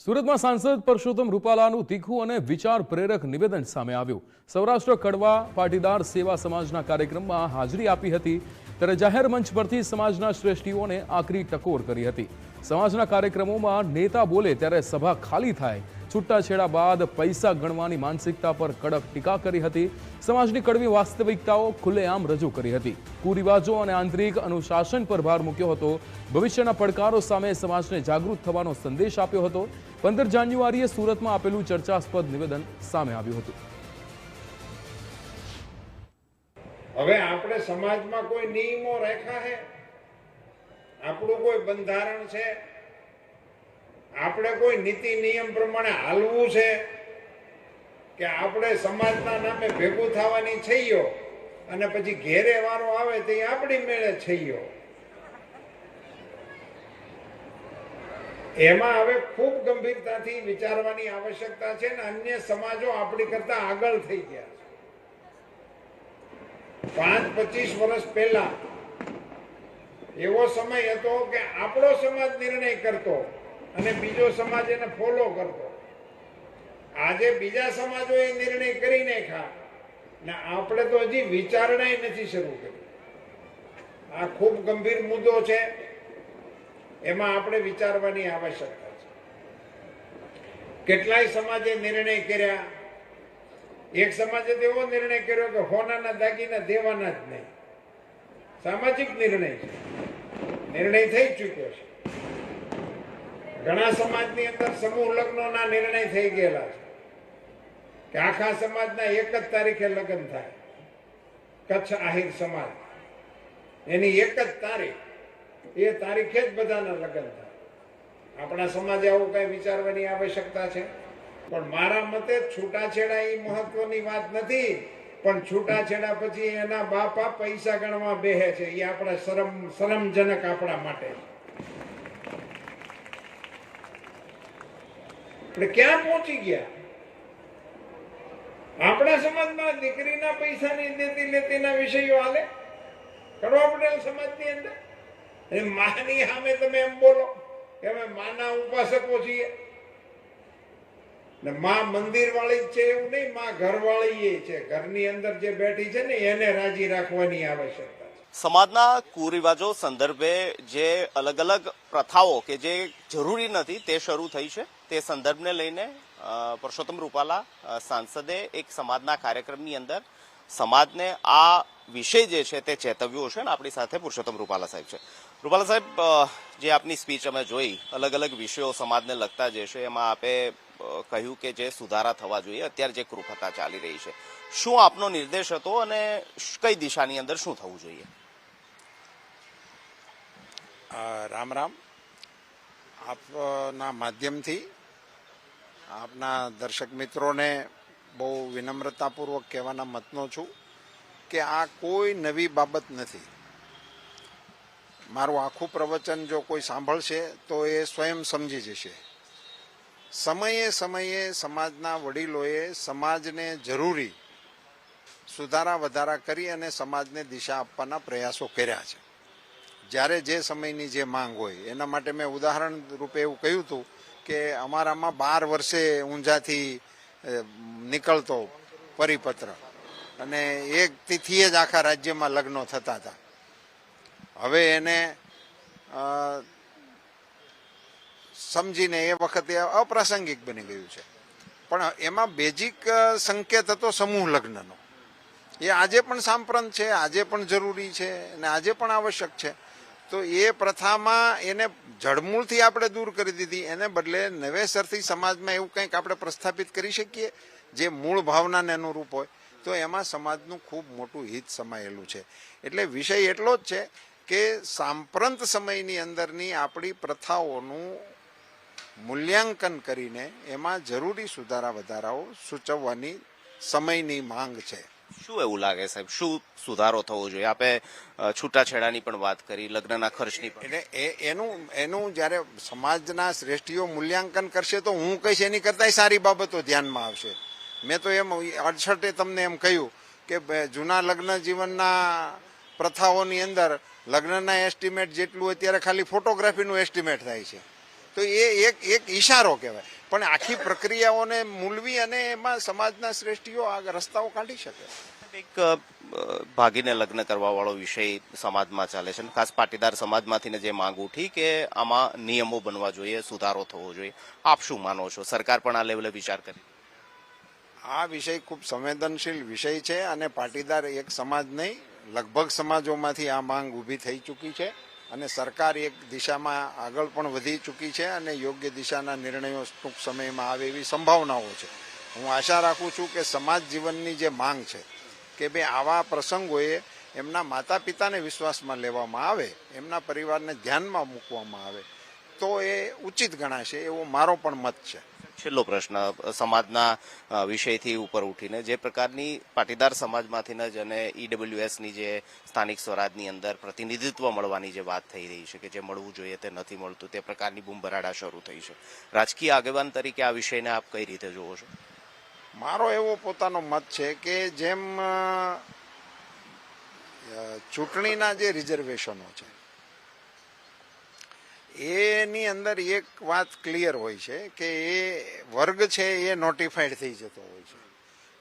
સુરતમાં સાંસદ પરસોત્તમ રૂપાલાનું તીખું અને વિચાર પ્રેરક નિવેદન સામે આવ્યું। સૌરાષ્ટ્ર કડવા પાટીદાર સેવા સમાજના કાર્યક્રમમાં હાજરી આપી હતી ત્યારે જાહેર મંચ પરથી સમાજના શ્રેષ્ઠીઓને આકરી ટકોર કરી હતી। સમાજના કાર્યક્રમોમાં નેતા બોલે ત્યારે સભા ખાલી થાય, છૂટાછેડા બાદ પૈસા ગણવાની માનસિકતા પર કડક ટીકા કરી હતી। સમાજની કડવી વાસ્તવિકતાઓ ખુલ્લેઆમ રજૂ કરી હતી। કુરિવાજો અને આંતરિક અનુશાસન પર ભાર મૂક્યો હતો। ભવિષ્યના પડકારો સામે સમાજને જાગૃત થવાનો સંદેશ આપ્યો હતો। 15 જાન્યુઆરીએ સુરતમાં આપેલું ચર્ચાસ્પદ નિવેદન સામે આવ્યું હતું। હવે આપણે સમાજમાં કોઈ નિયમો રાખ્યા છે, આપણું કોઈ બંધારણ છે, આપણે કોઈ નીતિ નિયમ પ્રમાણે હાલવું છે કે આપણે સમાજના નામે ભેગું થવાની છઈયો અને પછી ઘેરે વારો આવે તે આપણી મેળે છઈયો। એમાં હવે ખૂબ ગંભીરતાથી વિચારવાની આવશ્યકતા છે ને અન્ય સમાજો આપણી કરતા આગળ થઈ ગયા છે। 5-25 વર્ષ પહેલા એવો સમય હતો કે આપણો સમાજ નિર્ણય કરતો અને બીજો સમાજ એને ફોલો કરતો। આજે બીજા સમાજોએ નિર્ણય કરી નાખ્યા ને આપણે તો હજી વિચારણા નથી શરૂ કરી। આ ખૂબ ગંભીર મુદ્દો છે, એમાં આપણે વિચારવાની આવશ્યકતા છે। કેટલાય સમાજે નિર્ણય કર્યા। એક સમાજે તો એવો નિર્ણય કર્યો કે હોનાના દાગીના દેવાના જ નહીં। સામાજિક નિર્ણય છે, નિર્ણય થઈ ચૂક્યો છે। ઘણા સમાજની અંદર સમૂહ લગ્નોના નિર્ણય થઈ ગયેલા છે કે આખા સમાજના એક જ તારીખે લગ્ન થાય। કચ્છ આહિર સમાજ એની એક જ તારીખ, એ તારીખે જ બધાના લગ્ન થાય। આપણા સમાજે આવું કઈ વિચારવાની આવશ્યકતા છે? પણ મારા મતે છૂટાછેડા એ મહત્વની વાત નથી, પણ છૂટાછેડા પછી એના બાપા પૈસા ગણવા બેહે છે, એ આપણા શરમજનક આપણા માટે છે। આપણે ક્યાં પહોંચી ગયા? આપણા સમાજમાં દીકરીના પૈસાની દેતી લેતીના વિષયો હાલે કડવા પટેલ સમાજની અંદર। માની સામે તમે એમ બોલો કે અમે માના ઉપાસકો છીએ ને માં મંદિર વાળી જ છે એવું નહીં, માં ઘર વાળી એ છે। ઘરની અંદર જે બેઠી છે ને એને રાજી રાખવાની આવશ્યકતા છે। સમાજના કુરિવાજો સંદર્ભે જે અલગ અલગ પ્રથાઓ કે જે જરૂરી નથી તે શરૂ થઈ છે, તે સંદર્ભને લઈને પરસોત્તમ રૂપાલા સાંસદે એક સમાજના કાર્યક્રમની અંદર સમાજને આ વિષય જે છે તે ચેતવ્યો છે। આપણી સાથે પુરુષોત્તમ રૂપાલા સાહેબ છે। રૂપાલા સાહેબ, જે આપની સ્પીચ અમે જોઈ, અલગ અલગ વિષયો સમાજને લગતા જે છે એમાં આપે કહ્યું કે જે સુધારા થવા જોઈએ, અત્યારે જે કૃપતા ચાલી રહી છે, શું આપનો નિર્દેશ હતો અને કઈ દિશાની અંદર શું થવું જોઈએ? રામ રામ। આપના માધ્યમથી આપના દર્શક મિત્રોને બહુ વિનમ્રતાપૂર્વક કહેવાના મતનો છું કે આ કોઈ નવી બાબત નથી। મારું આખું પ્રવચન જો કોઈ સાંભળશે તો એ સ્વયં સમજી જશે। સમયે સમયે સમાજના વડીલોએ સમાજને જરૂરી સુધારા વધારા કરી અને સમાજને દિશા આપવાના પ્રયાસો કર્યા છે। જ્યારે જે સમયની જે માંગ હોય એના માટે મેં ઉદાહરણ રૂપે એવું કહ્યું હતું કે અમારામાં 12 વર્ષે ઊંઝાથી નીકળતો પરિપત્ર અને એક તિથિએ જ આખા રાજ્યમાં લગ્નો થતા હતા। હવે એને સમજીને એ વખતે અપ્રાસંગિક બની ગયું છે, પણ એમાં બેઝિક સંકેત હતો સમૂહ લગ્નનો। એ આજે પણ સાંપ્રત છે, આજે પણ જરૂરી છે અને આજે પણ આવશ્યક છે। તો એ પ્રથામાં એને જડમૂળથી આપણે દૂર કરી દીધી, એને બદલે નવેસરથી સમાજમાં એવું કંઈક આપણે પ્રસ્થાપિત કરી શકીએ જે મૂળ ભાવનાને અનુરૂપ હોય, તો એમાં સમાજનું ખૂબ મોટું હિત સમાયેલું છે। એટલે વિષય એટલો જ છે કે સાંપ્રત સમયની અંદરની આપણી પ્રથાઓનું મૂલ્યાંકન કરીને એમાં જરૂરી સુધારા વધારાઓ સૂચવવાની સમયની માંગ છે। શું એવું લાગે સાહેબ, શું સુધારો થવો જોઈએ? આપે છૂટાછેડાની પણ વાત કરી, લગ્નના ખર્ચની પણ। એટલે એનું જ્યારે સમાજના શ્રેષ્ઠીઓ મૂલ્યાંકન કરશે તો હું કહીશ એની કરતાંય સારી બાબતો ધ્યાનમાં આવશે। મેં તો એમ અડસઠે તમને એમ કહ્યું કે જૂના લગ્ન જીવનના પ્રથાઓની અંદર લગ્નના એસ્ટિમેટ જેટલું અત્યારે ખાલી ફોટોગ્રાફીનું એસ્ટિમેટ થાય છે। તો એ એક ઈશારો કહેવાય. પણ આખી પ્રક્રિયાઓને મૂલવી અને એમાં સમાજના શ્રેષ્ઠીઓ આ રસ્તાઓ કાઢી શકે. એક ભાગીને લગ્ન કરવા વાળો વિષય સમાજમાં ચાલે છે, ખાસ પાટીદાર સમાજમાંથી જે માંગ ઉઠી કે આમાં નિયમો બનવા જોઈએ, સુધારો થવો જોઈએ. આપ શું માનો છો? સરકાર પણ આ લેવલે વિચાર કરી? આ વિષય ખૂબ સંવેદનશીલ વિષય છે અને પાટીદાર એક સમાજ નહીં, લગભગ સમાજોમાંથી આ માંગ ઊભી થઈ ચૂકી છે અને સરકાર એક દિશામાં આગળ પણ વધી ચૂકી છે અને યોગ્ય દિશાના નિર્ણયો ટૂંક સમયમાં આવે એવી સંભાવનાઓ છે. હું આશા રાખું છું કે સમાજ જીવનની જે માંગ છે કે ભાઈ આવા પ્રસંગોએ એમના માતા પિતાને વિશ્વાસમાં લેવામાં આવે, એમના પરિવારને ધ્યાનમાં મૂકવામાં આવે તો એ ઉચિત ગણાશે, એવો મારો પણ મત છે. છેલ્લો પ્રશ્ન સમાજના વિષયથી ઉપર ઉઠીને, જે પ્રકારની પાટીદાર સમાજમાંથી જ અને ઈડબ્લ્યુએસની જે સ્થાનિક સ્વરાજની અંદર પ્રતિનિધિત્વ મળવાની જે વાત થઈ રહી છે કે જે મળવું જોઈએ તે નથી મળતું, તે પ્રકારની બૂમભરાડા શરૂ થઈ છે. રાજકીય આગેવાન તરીકે આ વિષયને આપ કઈ રીતે જોવો છો? મારો એવો પોતાનો મત છે કે જેમ ચૂંટણીના જે રિઝર્વેશનો છે એની અંદર એક વાત ક્લિયર હોય છે કે એ વર્ગ છે એ નોટિફાઈડ થઈ જતો હોય છે.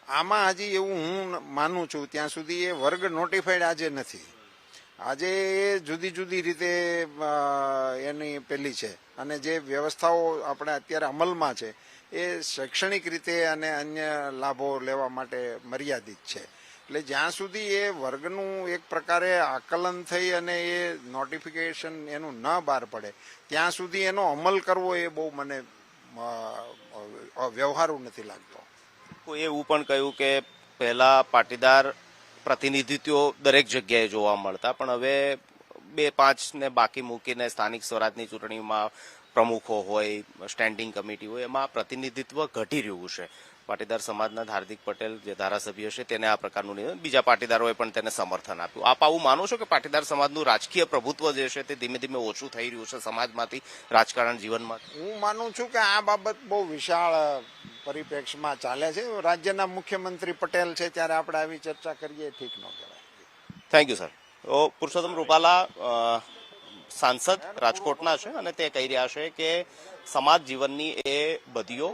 આમાં હજી એવું હું માનું છું ત્યાં સુધી એ વર્ગ નોટિફાઈડ આજે નથી. આજે એ જુદી જુદી રીતે એની પેલી છે અને જે વ્યવસ્થાઓ આપણે અત્યારે અમલમાં છે એ શૈક્ષણિક રીતે અને અન્ય લાભો લેવા માટે મર્યાદિત છે. એટલે જ્યાં સુધી એ વર્ગનું એક પ્રકારે આકલન થઈ અને એ નોટિફિકેશન એનું ન બહાર પડે ત્યાં સુધી એનો અમલ કરવો એ બહુ મને વ્યવહારુ નથી લાગતો. કોઈ એવું પણ કહ્યું કે પહેલા પાટીદાર પ્રતિનિધિત્વ દરેક જગ્યાએ જોવા મળતા, પણ હવે 2-5 ને બાકી મૂકીને સ્થાનિક સ્વરાજની ચૂંટણીમાં પ્રમુખો હોય, સ્ટેન્ડિંગ કમિટી હોય, એમાં પ્રતિનિધિત્વ ઘટી રહ્યું છે. પાટીદાર સમાજના હાર્દિક પટેલ જે ધારાસભ્ય છે તેને આ પ્રકારનું નિવેદન, બીજા પાટીદારોએ પણ તેને સમર્થન આપ્યું. આપ આવું માનો છો કે પાટીદાર સમાજનું રાજકીય પ્રભુત્વ જે છે તે ધીમે ધીમે ઓછું થઈ રહ્યું છે સમાજમાંથી, રાજકારણ જીવનમાં? હું માનું છું કે આ બાબત બહુ વિશાળ પરિપ્રેક્ષમાં ચાલે છે. રાજ્યના મુખ્યમંત્રી પટેલ છે ત્યારે આપણે આવી ચર્ચા કરીએ ઠીક ન કહેવાય. Thank you sir. Purushottam Rupala સાંસદ રાજકોટના છે અને તે કહી રહ્યા છે કે સમાજ જીવનની એ બદીઓ,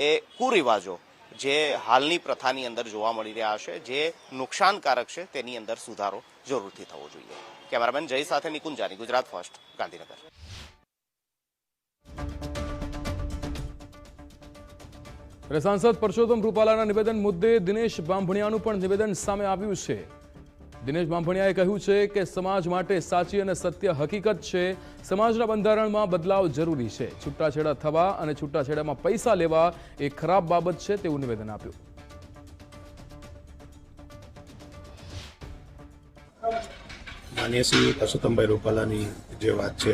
એ કુરિવાજો જે હાલની પ્રથાની અંદર જોવા મળી રહ્યા છે, જે નુકસાનકારક છે, તેની અંદર સુધારો જરૂરથી થવો જોઈએ. કેમેરામેન જય સાથે નિકુંજ જાની, ગુજરાત ફર્સ્ટ, ગાંધીનગર. સાંસદ પરસોત્તમ રૂપાલાના નિવેદન મુદ્દે દિનેશ બાંભણિયાનું પણ નિવેદન સામે આવ્યું છે. દિનેશ બાંભણિયાએ કહ્યું છે કે સમાજ માટે સાચી અને સત્ય હકીકત છે. સમાજના બંધારણમાં બદલાવ જરૂરી છે. છૂટાછેડા થવા અને છૂટાછેડામાં પૈસા લેવા એ ખરાબ બાબત છે તેવું નિવેદન આપ્યું. માનનીય શ્રી પરસોત્તમભાઈ રૂપાલાની જે વાત છે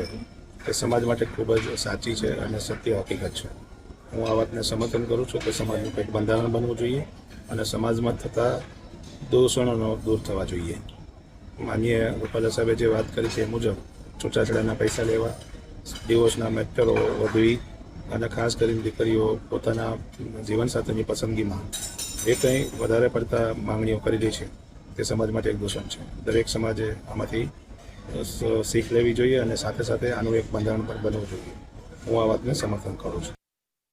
તે સમાજ માટે ખૂબ જ સાચી છે અને સત્ય હકીકત છે. હું આ વાતને સમર્થન કરું છું કે સમાજનું કંઈક બંધારણ બનવું જોઈએ અને સમાજમાં થતા દૂષણોનો દૂર થવા જોઈએ. માનનીય રૂપાલા સાહેબે જે વાત કરી છે એ મુજબ છૂટાછેડાના પૈસા લેવા, ડિવોર્સના મેટરો વધવી અને ખાસ કરીને દીકરીઓ પોતાના જીવનસાથીની પસંદગીમાં જે કંઈ વધારે પડતા માંગણીઓ કરી રહી છે તે સમાજ માટે એક દૂષણ છે. દરેક સમાજે આમાંથી શીખ લેવી જોઈએ અને સાથે સાથે આનું એક બંધારણ પણ બનવું જોઈએ. હું આ વાતને સમર્થન કરું છું.